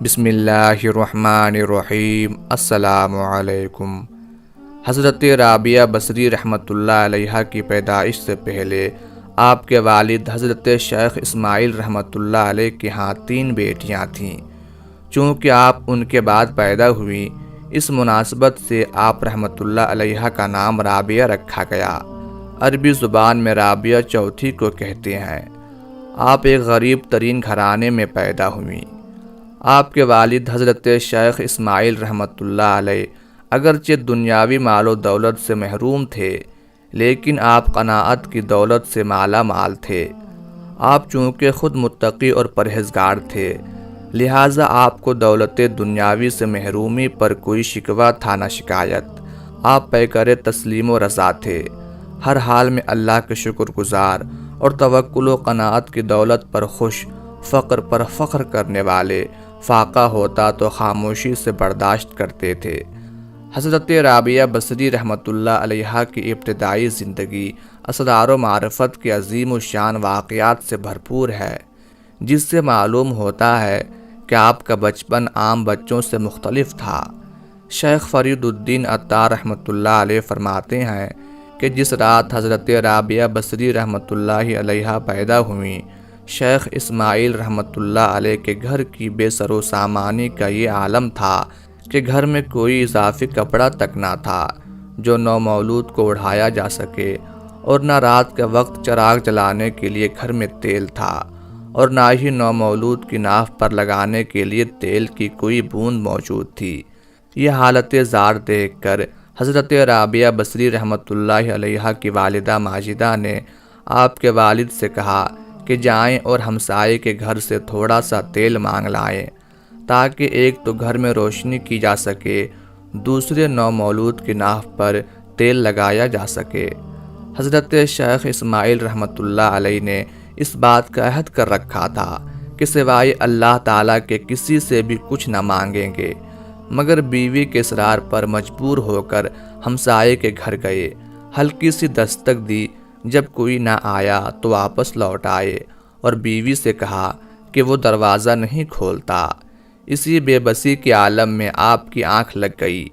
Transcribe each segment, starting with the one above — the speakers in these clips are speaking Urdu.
بسم اللہ الرحمن الرحیم۔ السلام علیکم۔ حضرت رابعہ بصری رحمۃ اللہ علیہ کی پیدائش سے پہلے آپ کے والد حضرت شیخ اسماعیل رحمۃ اللہ علیہ کے ہاں 3 بیٹیاں تھیں۔ چونکہ آپ ان کے بعد پیدا ہوئیں، اس مناسبت سے آپ رحمۃ اللہ علیہ کا نام رابعہ رکھا گیا۔ عربی زبان میں رابعہ چوتھی کو کہتے ہیں۔ آپ ایک غریب ترین گھرانے میں پیدا ہوئیں۔ آپ کے والد حضرت شیخ اسماعیل رحمۃ اللہ علیہ اگرچہ دنیاوی مال و دولت سے محروم تھے، لیکن آپ قناعت کی دولت سے مالا مال تھے۔ آپ چونکہ خود متقی اور پرہیزگار تھے، لہٰذا آپ کو دولت دنیاوی سے محرومی پر کوئی شکوہ تھا نہ شکایت۔ آپ پیکر تسلیم و رضا تھے، ہر حال میں اللہ کے شکر گزار اور توکل و قناعت کی دولت پر خوش، فقر پر فخر کرنے والے، فاقہ ہوتا تو خاموشی سے برداشت کرتے تھے۔ حضرت رابعہ بصری رحمۃ اللہ علیہ کی ابتدائی زندگی اسرار و معرفت کے عظیم الشان واقعات سے بھرپور ہے، جس سے معلوم ہوتا ہے کہ آپ کا بچپن عام بچوں سے مختلف تھا۔ شیخ فرید الدین عطار رحمۃ اللہ علیہ فرماتے ہیں کہ جس رات حضرت رابعہ بصری رحمۃ اللہ علیہ پیدا ہوئیں، شیخ اسماعیل رحمۃ اللہ علیہ کے گھر کی بے سر و سامانی کا یہ عالم تھا کہ گھر میں کوئی اضافی کپڑا تک نہ تھا جو نومولود کو اڑھایا جا سکے، اور نہ رات کے وقت چراغ جلانے کے لیے گھر میں تیل تھا، اور نہ ہی نومولود کی ناف پر لگانے کے لیے تیل کی کوئی بوند موجود تھی۔ یہ حالت زار دیکھ کر حضرت رابعہ بصری رحمۃ اللہ علیہ کی والدہ ماجدہ نے آپ کے والد سے کہا کہ جائیں اور ہمسائے کے گھر سے تھوڑا سا تیل مانگ لائیں، تاکہ ایک تو گھر میں روشنی کی جا سکے، دوسرے نومولود کی ناف پر تیل لگایا جا سکے۔ حضرت شیخ اسماعیل رحمۃ اللہ علیہ نے اس بات کا عہد کر رکھا تھا کہ سوائے اللہ تعالیٰ کے کسی سے بھی کچھ نہ مانگیں گے، مگر بیوی کے اصرار پر مجبور ہو کر ہمسائے کے گھر گئے۔ ہلکی سی دستک دی، جب کوئی نہ آیا تو واپس لوٹ آئے اور بیوی سے کہا کہ وہ دروازہ نہیں کھولتا۔ اسی بے بسی کے عالم میں آپ کی آنکھ لگ گئی۔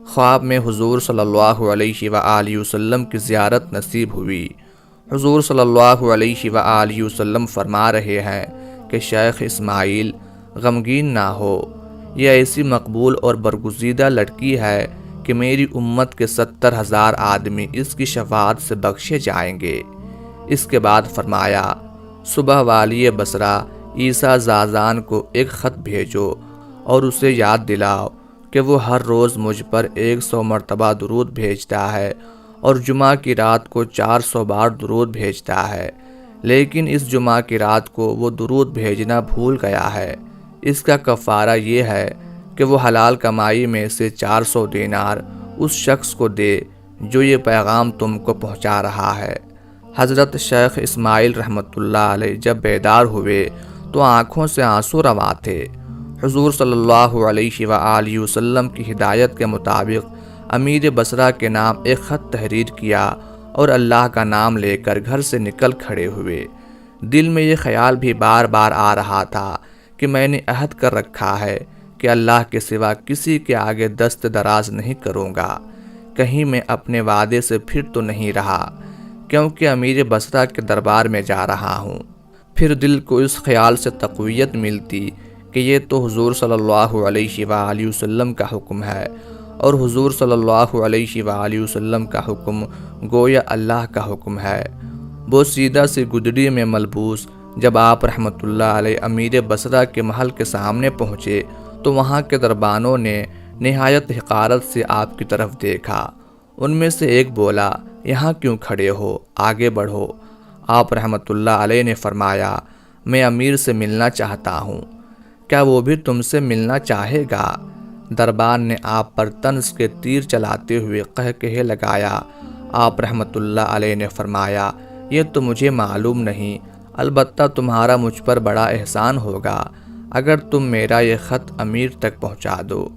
خواب میں حضور صلی اللہ علیہ وآلہ وسلم کی زیارت نصیب ہوئی۔ حضور صلی اللہ علیہ وآلہ وسلم فرما رہے ہیں کہ شیخ اسماعیل غمگین نہ ہو، یہ ایسی مقبول اور برگزیدہ لڑکی ہے کہ میری امت کے 70,000 آدمی اس کی شفاعت سے بخشے جائیں گے۔ اس کے بعد فرمایا، صبح والی بصرہ عیسیٰ زازان کو ایک خط بھیجو اور اسے یاد دلاؤ کہ وہ ہر روز مجھ پر 100 مرتبہ درود بھیجتا ہے اور جمعہ کی رات کو 400 بار درود بھیجتا ہے، لیکن اس جمعہ کی رات کو وہ درود بھیجنا بھول گیا ہے۔ اس کا کفارہ یہ ہے کہ وہ حلال کمائی میں سے 400 دینار اس شخص کو دے جو یہ پیغام تم کو پہنچا رہا ہے۔ حضرت شیخ اسماعیل رحمۃ اللہ علیہ جب بیدار ہوئے تو آنکھوں سے آنسو رواں تھے۔ حضور صلی اللہ علیہ وآلہ وسلم کی ہدایت کے مطابق امیر بصرہ کے نام ایک خط تحریر کیا اور اللہ کا نام لے کر گھر سے نکل کھڑے ہوئے۔ دل میں یہ خیال بھی بار بار آ رہا تھا کہ میں نے عہد کر رکھا ہے کہ اللہ کے سوا کسی کے آگے دست دراز نہیں کروں گا، کہیں میں اپنے وعدے سے پھر تو نہیں رہا، کیونکہ امیر بصرہ کے دربار میں جا رہا ہوں۔ پھر دل کو اس خیال سے تقویت ملتی کہ یہ تو حضور صلی اللہ علیہ وآلہ وسلم کا حکم ہے، اور حضور صلی اللہ علیہ وآلہ وسلم کا حکم گویا اللہ کا حکم ہے۔ وہ سیدھا سی گدڑی میں ملبوس جب آپ رحمۃ اللہ علیہ امیر بصرہ کے محل کے سامنے پہنچے تو وہاں کے دربانوں نے نہایت حقارت سے آپ کی طرف دیکھا۔ ان میں سے ایک بولا، یہاں کیوں کھڑے ہو، آگے بڑھو۔ آپ رحمۃ اللہ علیہ نے فرمایا، میں امیر سے ملنا چاہتا ہوں، کیا وہ بھی تم سے ملنا چاہے گا؟ دربان نے آپ پر طنز کے تیر چلاتے ہوئے قہقہے لگایا۔ آپ رحمۃ اللہ علیہ نے فرمایا، یہ تو مجھے معلوم نہیں، البتہ تمہارا مجھ پر بڑا احسان ہوگا اگر تم میرا یہ خط امیر تک پہنچا دو۔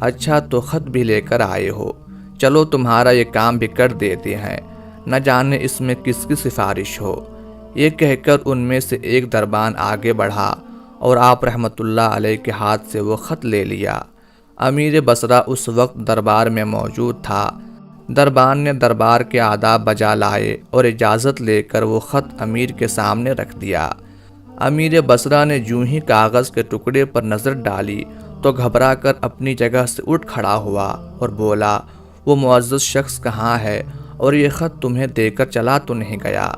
اچھا تو خط بھی لے کر آئے ہو، چلو تمہارا یہ کام بھی کر دیتے ہیں، نہ جانے اس میں کس کی سفارش ہو۔ یہ کہہ کر ان میں سے ایک دربان آگے بڑھا اور آپ رحمۃ اللہ علیہ کے ہاتھ سے وہ خط لے لیا۔ امیر بصرہ اس وقت دربار میں موجود تھا۔ دربان نے دربار کے آداب بجا لائے اور اجازت لے کر وہ خط امیر کے سامنے رکھ دیا۔ امیر بصرہ نے جوں ہی کاغذ کے ٹکڑے پر نظر ڈالی تو گھبرا کر اپنی جگہ سے اٹھ کھڑا ہوا اور بولا، وہ معزز شخص کہاں ہے اور یہ خط تمہیں دے کر چلا تو نہیں گیا؟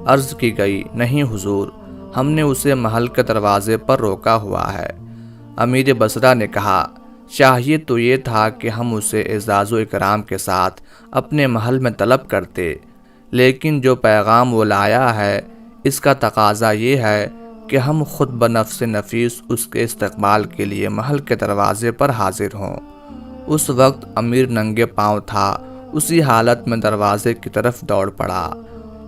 عرض کی گئی، نہیں حضور، ہم نے اسے محل کے دروازے پر روکا ہوا ہے۔ امیر بصرہ نے کہا، چاہیے تو یہ تھا کہ ہم اسے اعزاز و اکرام کے ساتھ اپنے محل میں طلب کرتے، لیکن جو پیغام وہ لایا ہے اس کا تقاضا یہ ہے کہ ہم خود بنفس نفیس اس کے استقبال کے لیے محل کے دروازے پر حاضر ہوں۔ اس وقت امیر ننگے پاؤں تھا، اسی حالت میں دروازے کی طرف دوڑ پڑا۔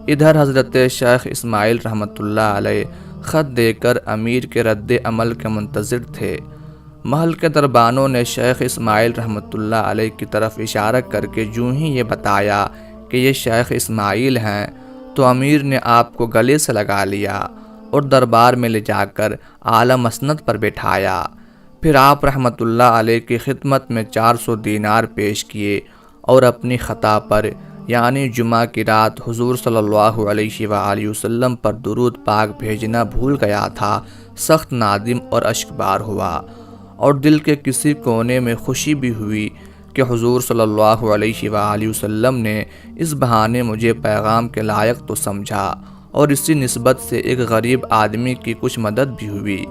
ادھر حضرت شیخ اسماعیل رحمۃ اللہ علیہ خط دے کر امیر کے رد عمل کے منتظر تھے۔ محل کے دربانوں نے شیخ اسماعیل رحمۃ اللہ علیہ کی طرف اشارہ کر کے جوں ہی یہ بتایا کہ یہ شیخ اسماعیل ہیں تو امیر نے آپ کو گلے سے لگا لیا اور دربار میں لے جا کر اعلیٰ مسند پر بٹھایا۔ پھر آپ رحمۃ اللہ علیہ کی خدمت میں 400 دینار پیش کیے اور اپنی خطا پر یعنی جمعہ کی رات حضور صلی اللہ علیہ وآلہ وسلم پر درود پاک بھیجنا بھول گیا تھا، سخت نادم اور اشکبار ہوا، اور دل کے کسی کونے میں خوشی بھی ہوئی کہ حضور صلی اللہ علیہ وآلہ وسلم نے اس بہانے مجھے پیغام کے لائق تو سمجھا اور اسی نسبت سے ایک غریب آدمی کی کچھ مدد بھی ہوئی۔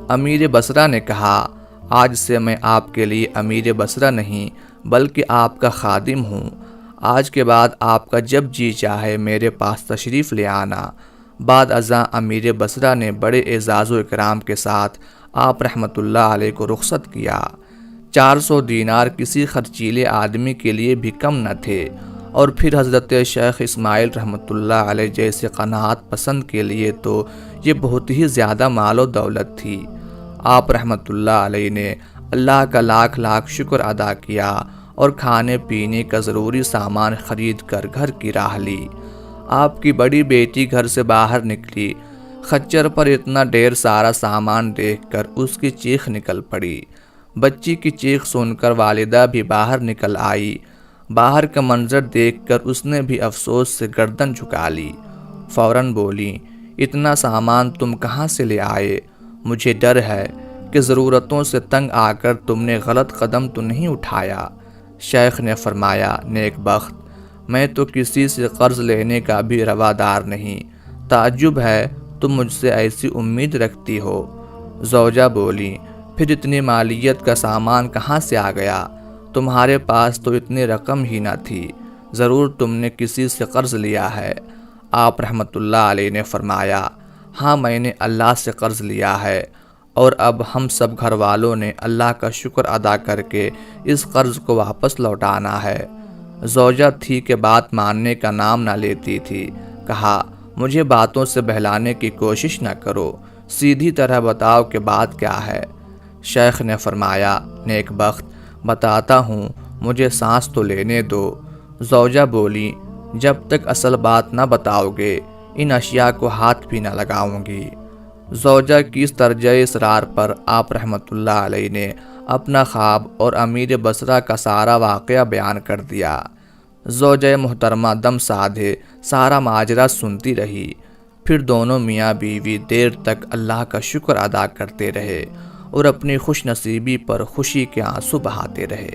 امیر بصرہ نے کہا، آج سے میں آپ کے لیے امیر بصرہ نہیں بلکہ آپ کا خادم ہوں۔ آج کے بعد آپ کا جب جی چاہے میرے پاس تشریف لے آنا۔ بعد ازاں امیر بصرہ نے بڑے اعزاز و اکرام کے ساتھ آپ رحمۃ اللہ علیہ کو رخصت کیا۔ 400 دینار کسی خرچیلے آدمی کے لیے بھی کم نہ تھے، اور پھر حضرت شیخ اسماعیل رحمۃ اللہ علیہ جیسے قناعت پسند کے لیے تو یہ بہت ہی زیادہ مال و دولت تھی۔ آپ رحمۃ اللہ علیہ نے اللہ کا لاکھ لاکھ شکر ادا کیا اور کھانے پینے کا ضروری سامان خرید کر گھر کی راہ لی۔ آپ کی بڑی بیٹی گھر سے باہر نکلی، خچر پر اتنا ڈھیر سارا سامان دیکھ کر اس کی چیخ نکل پڑی۔ بچی کی چیخ سن کر والدہ بھی باہر نکل آئی۔ باہر کا منظر دیکھ کر اس نے بھی افسوس سے گردن جھکا لی۔ فوراً بولی، اتنا سامان تم کہاں سے لے آئے؟ مجھے ڈر ہے کہ ضرورتوں سے تنگ آ کر تم نے غلط قدم تو نہیں اٹھایا۔ شیخ نے فرمایا، نیک بخت، میں تو کسی سے قرض لینے کا بھی روادار نہیں، تعجب ہے تم مجھ سے ایسی امید رکھتی ہو۔ زوجہ بولی، پھر اتنی مالیت کا سامان کہاں سے آ گیا؟ تمہارے پاس تو اتنی رقم ہی نہ تھی، ضرور تم نے کسی سے قرض لیا ہے۔ آپ رحمۃ اللہ علیہ نے فرمایا، ہاں میں نے اللہ سے قرض لیا ہے، اور اب ہم سب گھر والوں نے اللہ کا شکر ادا کر کے اس قرض کو واپس لوٹانا ہے۔ زوجہ تھی کہ بات ماننے کا نام نہ لیتی تھی۔ کہا، مجھے باتوں سے بہلانے کی کوشش نہ کرو، سیدھی طرح بتاؤ کہ بات کیا ہے۔ شیخ نے فرمایا، نیک بخت، بتاتا ہوں، مجھے سانس تو لینے دو۔ زوجہ بولی، جب تک اصل بات نہ بتاؤ گے ان اشیاء کو ہاتھ بھی نہ لگاؤں گی۔ زوجہ کی اس طرز اصرار پر آپ رحمۃ اللہ علیہ نے اپنا خواب اور امیر بصرہ کا سارا واقعہ بیان کر دیا۔ زوجہ محترمہ دم سادھے سارا ماجرا سنتی رہی۔ پھر دونوں میاں بیوی دیر تک اللہ کا شکر ادا کرتے رہے اور اپنی خوش نصیبی پر خوشی کے آنسو بہاتے رہے۔